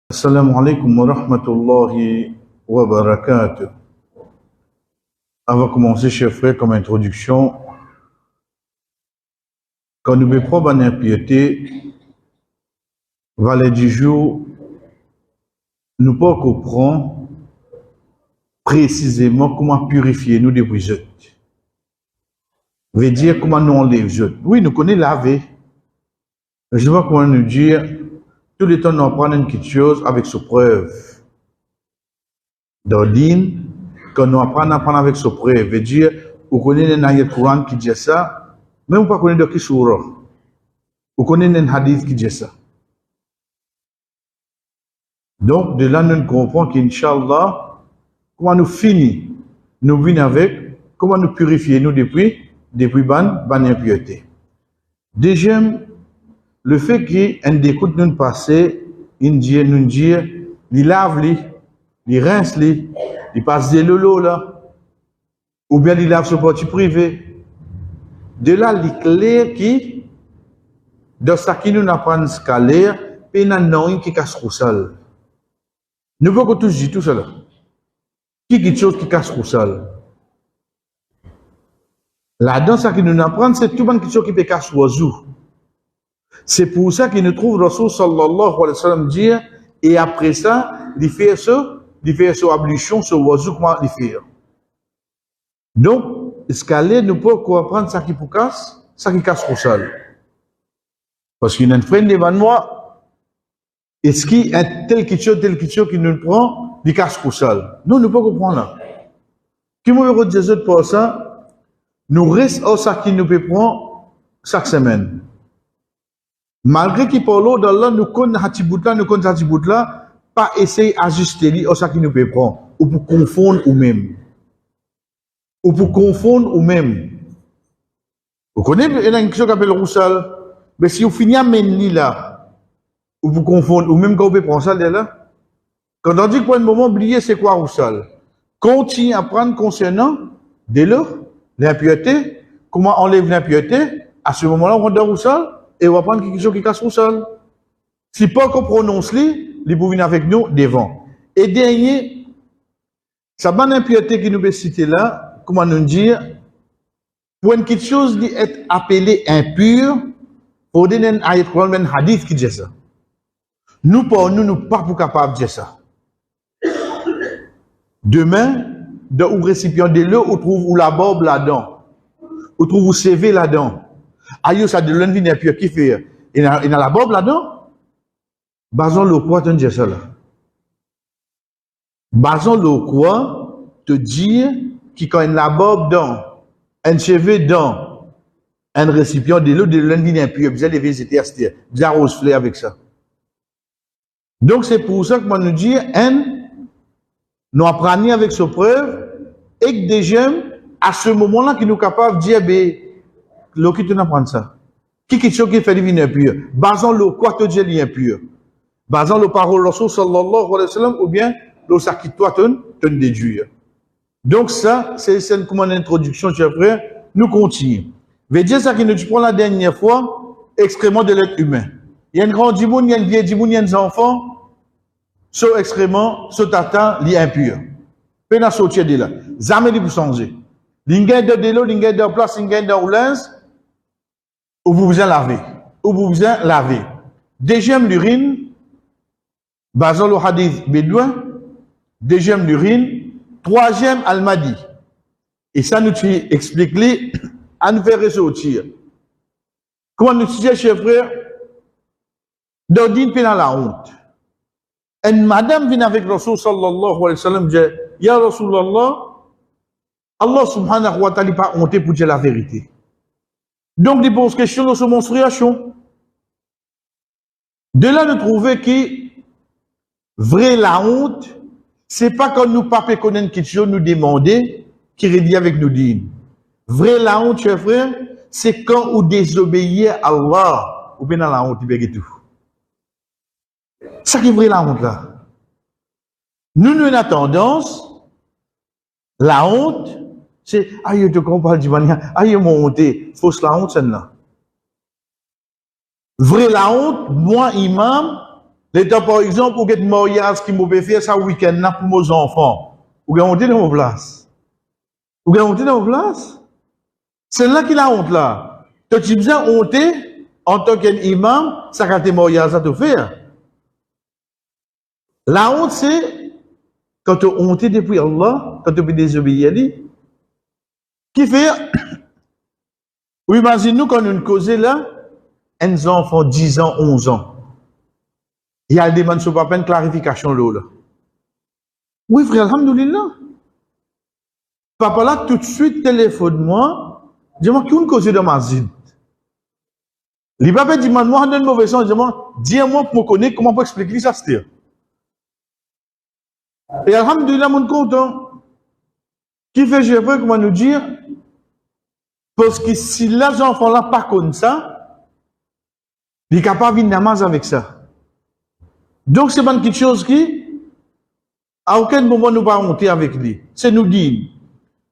Assalamu alaikum wa rahmatullahi wa barakatuh. Avant de commencer, chers frères, comme introduction, quand nous béprenons une impiété, valet du jour, nous pas comprendre précisément comment purifier nous des jeûnes. Veut dire comment nous enlève jeûne. Oui, nous connaissons laver. Je vois comment nous dire, tout le temps nous apprenons quelque chose avec sa preuve. D'ordine, quand nous apprenons avec sa preuve, veut dire, vous connaissez un ayat Coran qui dit ça, mais vous ne connaissez pas de qui surah. Vous connaissez un hadith qui dit ça. Donc, de là, nous comprenons qu'Inch'Allah, comment nous finissons, nous venons avec, comment nous purifier nous depuis ban impureté. Deuxième, le fait qu'un d'écoute nous passer, nous dit, il lave, il rince, il passe des lolos là, ou bien il lave son parti privé. De là, il est clair qui, dans ce qui nous apprend scalaire, et il y a un qui casse roussal. Nous pouvons tous dire tout cela. Qui est quelque chose qui casse roussal? Là-dedans, ce qui nous apprend, c'est tout le monde qui peut casser oiseau. C'est pour ça qu'il nous trouve Rasul sallallahu alayhi wa sallam dire, et après ça, il fait ça ablution, ce oiseau, comment il fait. Donc, ce qu'elle nous peut comprendre ça qui pour casse, ça qui casse roussal. Parce qu'il y a une freine devant moi, est-ce qu'il y a tel quelque chose qui nous prend, il casse roussal. Non, nous ne pouvons pas comprendre là. Qui m'a dit des autres pour ça, nous restons ça qui nous peut prendre chaque semaine. Malgré qu'il parle d'Allah, nous connaissons là, pas essayer d'ajuster ça qui nous peut prendre, ou pour confondre ou même. Vous connaissez, il y a une chose qui s'appelle roussal, mais si vous finissez à mener là, ou pour confondre, ou même quand vous pouvez prendre ça là, quand on dit que pour un moment, oubliez c'est quoi roussal. Continuez à prendre concernant, dès lors, l'impureté, comment enlève l'impureté, à ce moment-là, on rentre dans roussal, et on va prendre quelque chose qui casse roussal. Si pas qu'on prononce les pour venir avec nous devant. Et dernier, ça bonne impureté qui nous peut citer là, comment nous dire, pour une quelque chose qui est appelée impure, pour donner un ayat Coran, un hadith qui dit ça. Nous pas pour capable de dire ça. Demain, dans un récipient de l'eau, on trouve la barbe là-dedans. On trouve le CV là-dedans. Aïe, ça de l'envie impure qui fait. Il y a la barbe là-dedans. Basons le quoi te dire ça là. Basons le quoi te dire qu'il y a la barbe dans, un cheveu dans, un récipient de l'eau de l'envie impure. Vous allez visiter à ce vous arrosez avec ça. Donc c'est pour ça que moi nous dis, nous apprenons avec ce preuve, et que déjà, à ce moment-là, qui nous est capable de dire, l'eau qui te n'apprend ça. Qui est ce qui fait divine impure? Basons le quoi te dit l'impur? Basons le parole de Rasul sallallahu alayhi wa sallam, ou bien, le ça qui toi te déduire. Donc ça, c'est comme une introduction, chers frères, nous continuons. Veut dire ça qui nous prend la dernière fois, excrément de l'être humain. Il y a un grand dimoun, il y a un vieil dimoun, il y a des enfants, ce excrément, ce tata, l'impur. Pena sortir de là. Jamais de vous changer. L'ingé de l'eau, l'ingé de place, l'ingé de roulance, ou vous besoin laver. Deuxième l'urine, basant le hadith bédouin. Deuxième l'urine. Troisième al-madi. Et ça nous explique à nous faire ressortir. Comment nous disons, chers frères, d'ordine pénal la honte. Une madame vient avec Rasul sallallahu alayhi wa sallam, dit, Ya Rasulallah, Allah subhanahu wa ta'ala pas honte pour dire la vérité. Donc, il pose question de sa menstruation. De là, nous trouvons que vrai la honte, c'est pas quand nous pas connaître quelque chose, nous demander, qui est avec nous dire. Vrai la honte, chers frères, c'est quand vous désobéissez à Allah, ou bien dans la honte, il tout. Ça qui est vrai la honte là. Nous avons tendance, la honte, c'est, aïe, te comprends, aïe, mon honte, fausse la honte, celle-là. Vrai la honte, moi, imam, L'état, par exemple, où il y a un mariage qui m'a fait ça week-end là pour mes enfants. Ou bien on dit dans vos places. Ou bien on dit dans vos places. C'est là qu'il a honte là. Toi, tu besoin honte en tant qu'imam, ça quand t'es mariage à te faire. La honte, c'est quand tu honte depuis Allah, quand tu peux désobéir à lui. Qui fait, ou imagine-nous quand nous causons là, un enfant 10 ans, 11 ans. Il y a des demande sur papa une clarification là. Oui, frère, alhamdoulilah. Papa là, tout de suite, téléphone-moi. Dis-moi, qui on cause dans ma zine? Le papa dit, moi, dans une mauvaise sens, dis-moi pour me connaître, comment pour expliquer ça, c'est. Et alhamdoulilah, mon content. Qui fait, je veux, comment nous dire? Parce que si les enfants là, pas comme ça, il est capable de namaz avec ça. Donc, c'est pas quelque chose qui, à aucun moment nous pas monter avec lui. C'est nous dire.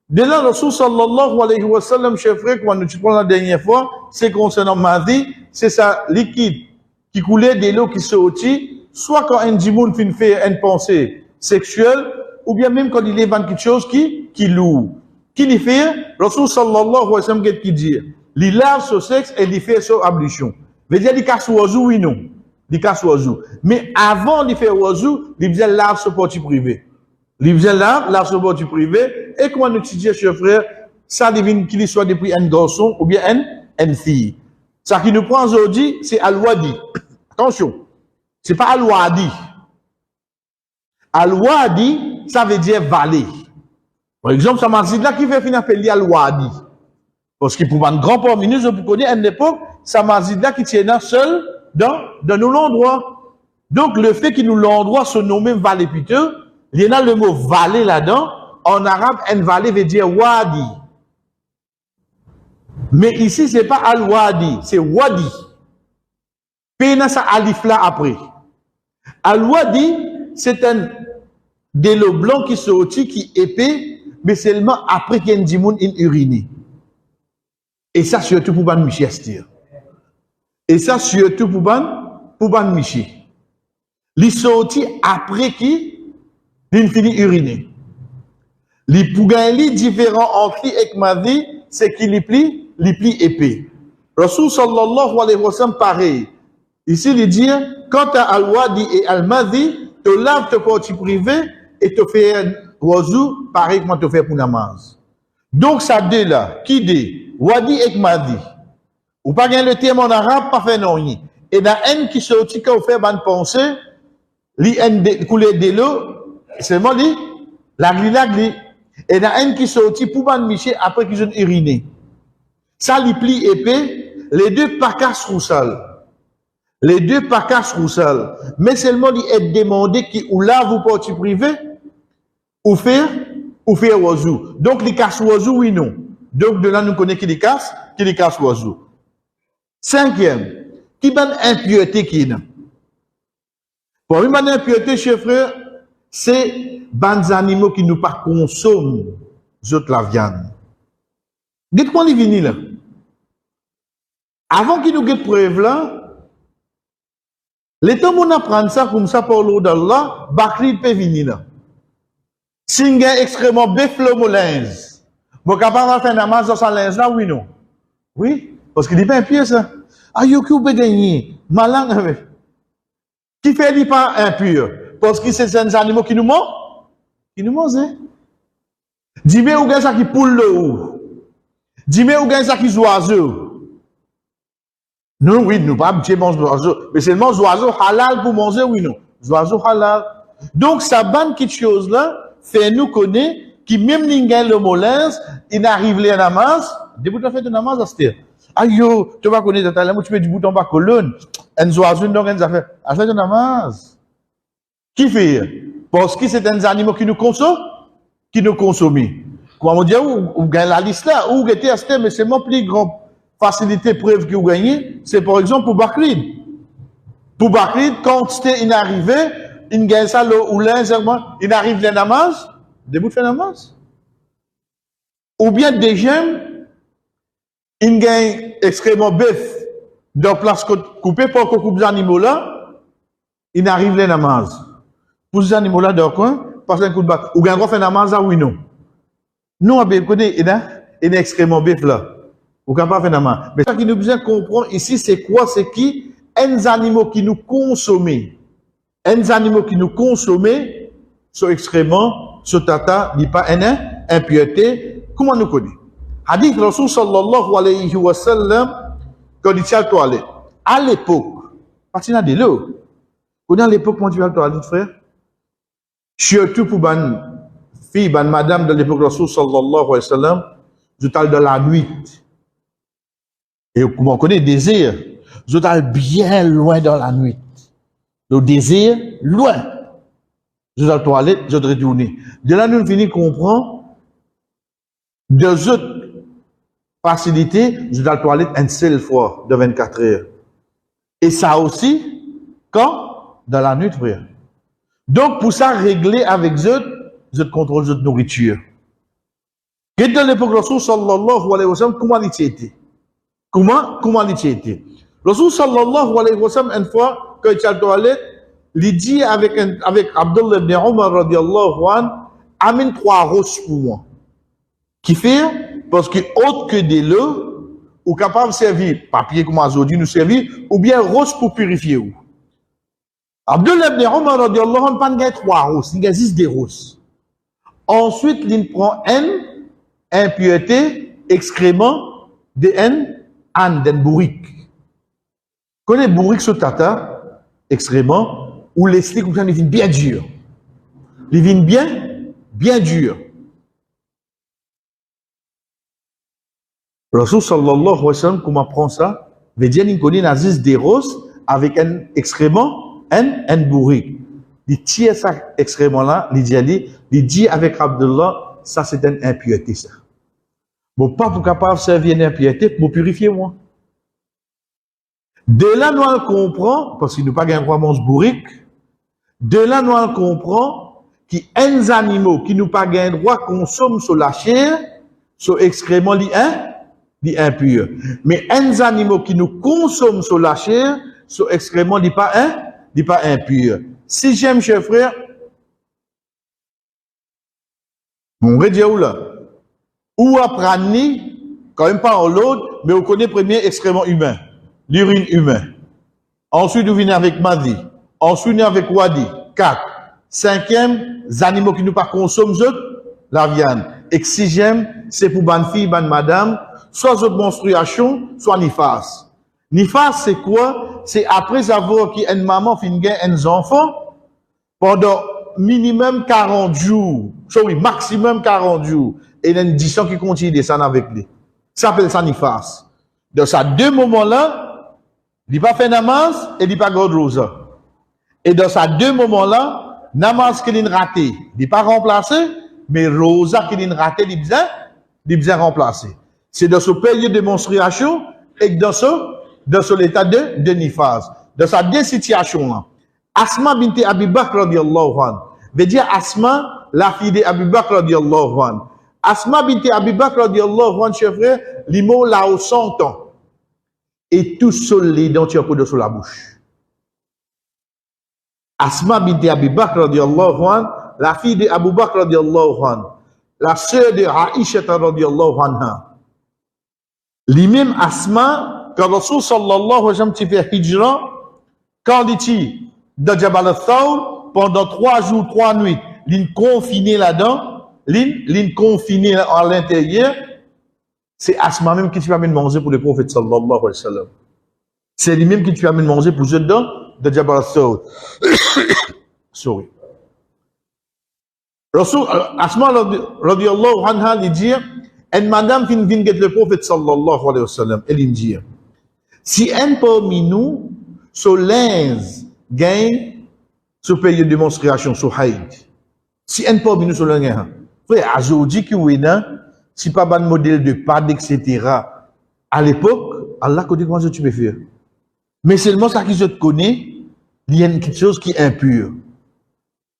De là, le Rasul sallallahu alayhi wa sallam, chef frère, quand nous prenons la dernière fois, c'est concernant Mahdi, c'est ça liquide qui coulait de l'eau qui sortit, soit quand un djimoun fait une pensée sexuelle, ou bien même quand il est quelque chose qui loue. Qui lui fait, le Rasul sallallahu alayhi wa sallam, qui dit, il lave son sexe et il fait son ablution. Veut dire, il casse oiseau, oui, non. Il casse oiseau. Mais avant de faire oiseau, il faisait lave son porte privé. Il faisait lave son porte privé. Et comment nous disons, cher frère, ça devine qu'il soit depuis un garçon ou bien une fille. Ça qui nous prend aujourd'hui, c'est Al-Wadi. Attention. C'est pas Al-Wadi. Al-Wadi, ça veut dire vallée. Par exemple, ça m'a dit là qui fait finir appeler Al-Wadi. Parce que pour un grand parmi nous, vous connaissez à une époque, ça m'a dit là qui tient seul dans nos endroits. Donc, le fait qu'il nous l'endroit se nomme vallée piteux, il y a le mot vallée là-dedans. En arabe, une vallée veut dire wadi. Mais ici, c'est pas al-wadi, c'est wadi. Pena ça alif là après. Al-wadi, c'est un de l'eau blanc qui sortit, qui épais, mais seulement après qu'il y a un dimoun uriné. Et ça, surtout pour ban michi astir. Et ça, surtout pour ban michi. Il sortit après qui, il finit uriné. Les pougaili différents entre lui et Mahdi, c'est qu'il est pli épais. Rasul sallallahu alayhi wa sallam pareil. Ici, il dit, quant à Al-Wadi et Al-Mahdi, te lave te porte privé et te fait un oiseau pareil comme te fait pour namaz. Donc, ça deux là, qui dit, Wadi et Mahdi. Ou pas gagner le terme en arabe, pas fait non. Et dans un qui sortit quand on fait bonne pensée, li en coulé de l'eau, seulement li, la gli. Et dans un qui sortit pour ban miché après qu'ils ont uriné. Ça li pli épais, les deux pas casse roussal. Les deux pas casse roussal. Mais seulement li est demandé qui ou là vous portez privé, ou faire oiseau. Donc li casse oiseau, oui non. Donc de là nous connaissons qui li casse oiseau. Cinquième, qui ban impureté qui n'a. Pour une impureté, chers frères, c'est des animaux qui nous pas consomment la viande. Dites-moi les vinyles là. Avant qu'ils nous guettent preuve là, les temps on apprend ça comme ça pour l'eau d'Allah, Bakri peut venir là. Si un gars extrêmement béfle mon linge, bon capable de faire namaz dans sa linge là, oui non. Oui, parce qu'il dit pas un pied ça. Aïe, qui peut gagner? Malin, qui fait lui pas impur? Parce que c'est des animaux qui nous mangent. Qui nous mangent, hein? Dis-moi où gagne ça qui poule le ou. Dis-moi où gagne ça qui oiseau. Non, oui, nous pas manger oiseau. Mais seulement oiseau halal pour manger, oui, non. Oiseau halal. Donc, ça banne quelque chose là, fait nous connaître, qui même n'ingène le molins, il arrive les namaz, début de fait de namaz à cette. Aïe, tu vas connaître ta langue, tu mets du bouton bas colonne, un oiseau, donc, un affaire. À faire de namaz. Qui fait? Parce que c'est un animal qui nous consomme, Comment dire, ou gagne la liste là, ou était à ce mais c'est mon plus grande facilité, preuve que vous gagnez, c'est par exemple pour Bakrid. Pour Bakrid, quand c'était une arrivée, il gagne ça, ou l'un, il arrive les namaz, début de faire namaz. Ou bien des gemmes, il gagne extrêmement bœuf, dans place coupée pour qu'on coupe les animaux là, il arrive les namaz. Pour ces animaux-là, d'accord, parce qu'un coup de batte, ou bien on fait namaz, oui, non. Nous, on connaît, il y a un excrément bœuf là. Ou qu'on pas faire namaz. Mais ce qui nous besoin comprendre ici, c'est quoi? C'est qui? Les animaux qui nous consomment. Les animaux qui nous consomment sont excréments, ce tata, n'est pas une impureté. Comment nous connaît? Hadith Rasul sallallahu alayhi wa sallam, quand il tient à la toilette. À l'époque, parce qu'il y a de l'eau. À l'époque, quand tu vas à la toilette, frère, surtout pour ban fille, ban madame de l'époque Rasul sallallahu alayhi wa sallam, je parle de la nuit. Et comme on connaît le désir, je parle bien loin dans la nuit. Le désir, loin. Je vais à la toilette, je vais retourner. De là, nous finissons comprendre deux autres facilités, je vais à la toilette une seule fois de 24 heures. Et ça aussi, quand? Dans la nuit, frère. Donc, pour ça, régler avec eux, je contrôle cette nourriture. Et dans l'époque de Rasul sallallahu alayhi wa sallam, comment il était? Comment il était? Rasul sallallahu alayhi wa sallam, une fois, quand il est à la toilette, il dit avec Abdullah ibn Umar radiallahu anhu, amène 3 roses pour moi. Qui fait? Parce que autre que de l'eau, ou capable de servir papier comme aujourd'hui nous servir, ou bien rose pour purifier ou. Abdullah ibn Umar radiallahu anhu, pas de 3 roses, il existe des roses. Ensuite, il prend une impureté, excrément, de âne, d'un bourrique. Connais bourrique sur tata, excrément, ou les slicks, ils viennent bien dur. Ils viennent bien dur. Rasul sallallahu alayhi wa sallam, comment prend ça? Veut dire qu'il connaît Nazis des roses avec un excrément, un bourrique. Il tire ça excrément-là, il dit avec Abdullah, ça c'est une impureté, ça. Bon, pas pour capable de servir une impureté, pour purifier moi. De là, nous on comprend, parce qu'il nous pas gagné vraiment ce bourrique, de là, nous on comprend qu'il y a des animaux qui nous pas gagné droit consomment sur la chair, sur excrément li impur. Mais des animaux qui nous consomment sur la chair, sur excrément li pas impur. Si j'aime, cher frère, on va dire où là? Ou apprendre, quand même pas en l'autre, mais on connaît premier excrément humain, l'urine humain. Ensuite, on vient avec Madi. Ensuite, on vient avec Wadi. 4. 5e, les animaux qui nous pas consomment, la viande. Et 6e, c'est pour ban fille, ban madame, soit autre menstruation, soit nifas. Nifas, c'est quoi? C'est après avoir qu'une maman finit un enfant, pendant minimum 40 jours, maximum 40 jours, et il y a une discussion qui continue de descendre avec lui. Ça s'appelle ça nifas. Dans ces 2 moments-là, il n'a pas fait namaz et il n'a pas gardé rosa. Et dans ces 2 moments-là, namaz qu'il a raté, il n'est pas remplacé, mais rosa qu'il a raté, il est bien remplacé. C'est dans ce période de menstruation et dans ce l'état de nifas. Dans ces 2 situations-là, Asma binti Abi Bakr radiyallahu anhu, veut dire Asma, la fille d'Abi Bakr radiyallahu anhu. Asma binti Abi Bakr radiyallahu anhu, chef frère, l'imo là au 100 ans. Et tout seul les dents tu as peu de sur la bouche. Asma binti Abi Bakr radiyallahu anhu, la fille d'Abu Bakr radiyallahu anhu, la sœur de Aïcha radiyallahu anha. Lui-même Asma, quand Rasul sallallahu alayhi wa sallam fait hijra, quand il dit dans Jabal al-Thawr, pendant 3 jours, 3 nuits, l'in confiné là-dedans, l'in confiné à l'intérieur, c'est Asma même qui tu amène manger pour le prophète sallallahu alayhi wa sallam. C'est lui-même qui tu amène manger pour eux dedans, de Jabal al-Thawr. Sorry. Rasul, Asma radiyallahu anha, il dit, une madame qui vient le prophète sallallahu alayhi wa sallam, elle dit, si un parmi nous, so linge, gagne ce période de menstruation sur Haïd. Si un peu nous sur le gain, frère, aujourd'hui qui est là, si pas un modèle de pad, etc. À l'époque, Allah connaît comment tu peux faire. Mais seulement ça qui se connaît, il y a quelque chose qui est impur.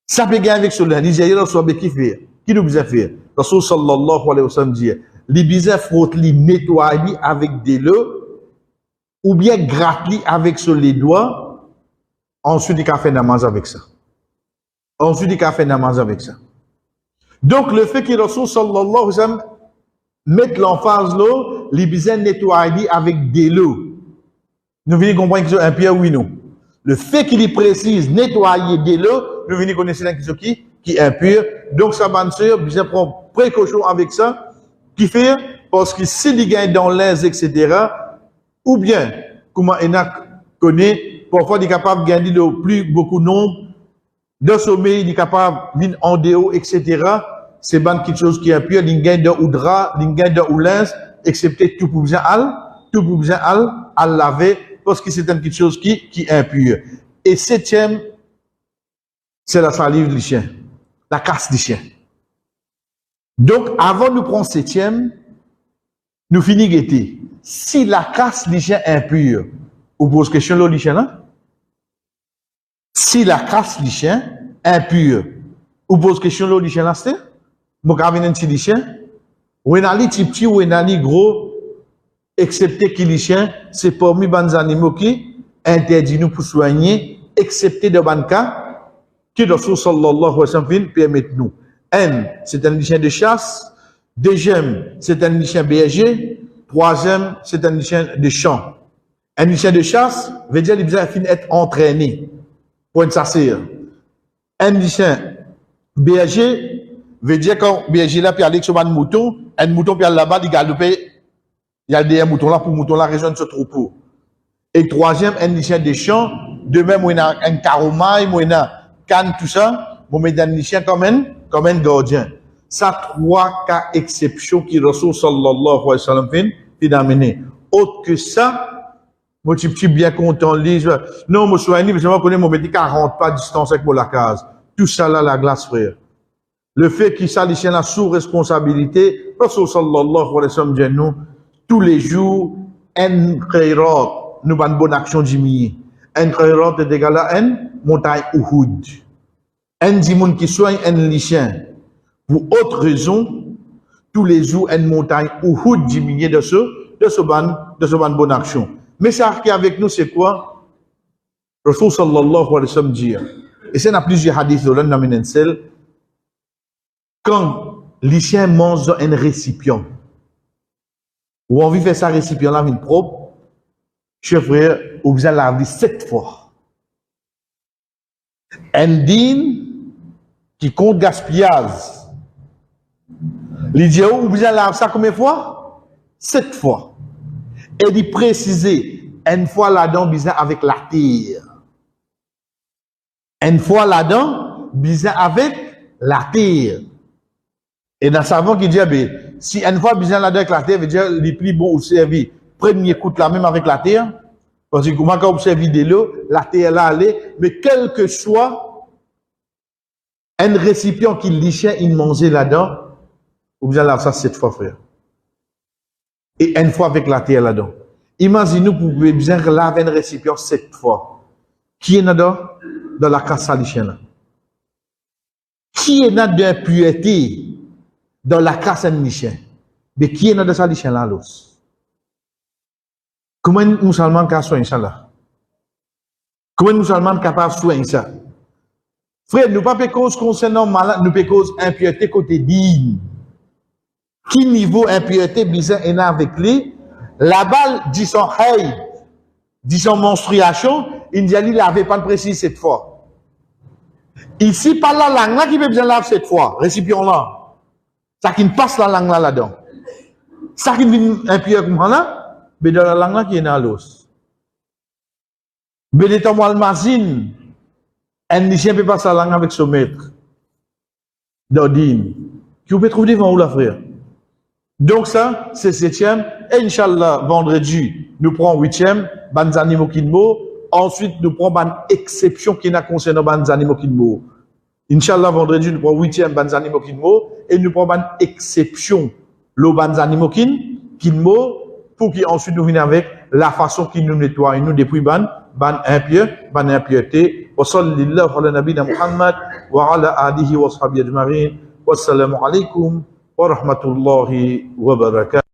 Ça peut gagner avec cela. L'Israël soit qui fait. Qui nous besoin faire? Rasul sallallahu alayhi wa sallam dit, les besoin frotte, les nettoyer avec de l'eau, ou bien gratter avec sur les doigts, ensuite il a fait namaz avec ça. Ensuite il a fait namaz avec ça. Donc le fait que Rasul sallallahu alayhi wa sallam mette l'emphase là, il besoin nettoyer avec de l'eau. Nous venons comprendre que c'est impur, oui, non. Le fait qu'il précise nettoyer de l'eau, nous venons connaître qui est impur. Donc, ça va nous besoin prendre précaution avec ça, qui fait, parce que s'il gagne dans l'aise, etc., ou bien, comment Enak connaît, parfois, il est capable de gagner de plus beaucoup de nombre, de sommeil, il est capable de venir en déo, etc., c'est ban quelque chose qui est impur, il gagne de oudra, il gagne de oulins, excepté tout pour besoin à laver, parce que c'est quelque chose qui est impur. Et septième, c'est la salive du chien, la casse du chien. Donc, avant de prendre septième, nous finissons guetter. Si la casse du chien est impure, vous posez question là, du chien là? Si la casse du chien est impure, vous posez question là, du chien là, c'est? Vous avez un petit chien? Ou un petit ou un gros, excepté que les chiens, c'est parmi les animaux qui interdit nous pour soigner, excepté de ban cas, que le Rasul sallallahu alayhi wa sallam permet nous. Un, c'est un chien de chasse. Deuxième, c'est un chien berger. Troisième, c'est un chien de champ. Un chien de chasse veut dire qu'il doit être entraîné pour une sassir. Un chien berger veut dire quand berger là, puis aller sur un mouton puis aller là-bas, il galope. Il y a des moutons là pour mouton là rejoindre ce troupeau. Et troisième, un chien de champ. De même, il y a un caromaille, il y a un canne, tout ça. Vous mettez un chien comme un gardien. Ça, trois cas exceptions qui Rasul sallallahu alayhi wa sallam fait d'amener. Autre que ça, moi, je suis bien content, non, moi, je suis un livre, je me connais mon métier 40 pas de distance avec la case. Tout ça là, la glace, frère. Le fait qu'il s'est les chiens là sous responsabilité, Rasul sallallahu alayhi wa sallam dit nous, tous les jours, un khairat, nous avons une bonne action diminuée. Un khairat est égal à une montagne Uhud. Un dimoun qui soigne un lichin. Pour autre raison, tous les jours, une montagne Uhud diminuée de ce bonne action. Mais ça qui est avec nous, c'est quoi? Rasul sallallahu alayhi wa sallam dit, et c'est dans plusieurs hadiths de l'un quand lichin mange dans un récipient, ou on veut faire ça récipient là, une propre, chef frère, ou vous allez laver 7 fois. Un dîne qui compte gaspillage. L'idée où vous allez laver ça combien de fois? 7 fois. Et il préciser, une fois là-dedans, bizarre avec la terre. Une fois là-dedans, bizarre avec la terre. Et dans le savant qui dit, si une fois bizarre là-dedans avec la terre, veut dire les plus bons observer. Premier coup la même avec la terre. Parce que comment on observe de l'eau, la terre là allait, mais quel que soit un récipient qui lichait, il mangeait là-dedans, vous allez laver ça 7 fois, frère. Et une fois avec la terre là-dedans. Imaginez-nous, vous pouvez bien laver un récipient 7 fois. Qui est là-dedans? Dans la casse à lichien là. Qui est là d'impureté dans la casse à lichien? Mais qui est là dans sa lichien là, l'os? Comment un musulman peut soigner ça là? Comment un musulman est capable de soigner ça? Frère, nous ne pouvons pas cause concernant malade, nous pouvons cause impureté côté digne. Qui niveau impureté bizarre est avec lui? La balle dit son hey, dit son menstruation, il dit il n'avait pas de précis cette fois. Ici, par la langue là qui peut bien laver cette fois, récipient là. Ça qui ne passe la langue là-dedans. Ça qui vient impur comme ça, mais dans la langue là qui est dans l'os. Mais l'état moi le mazine, un lycéen peut passer la langue avec son maître. D'ordine. Qui vous peut trouver devant vous la frère. Donc ça, c'est 7e. Et Inch'Allah, vendredi, nous prenons 8e, ban animaux qui mourent. Ensuite, nous prenons ban exception qui n'a concernant ban animaux qui mourent. Inch'Allah, vendredi, nous prenons 8e ban animaux qui mourent. Et nous prenons ban exception, le ban animaux qui mourent, pour qu'ensuite nous venions avec la façon qui nous nettoie, nous depuis ban impureté. Wa sallallahu ala nabina Muhammad wa ala alihi wa sahbihi ajma'in. Wassalamu alaikum wa rahmatullahi wa barakatuh.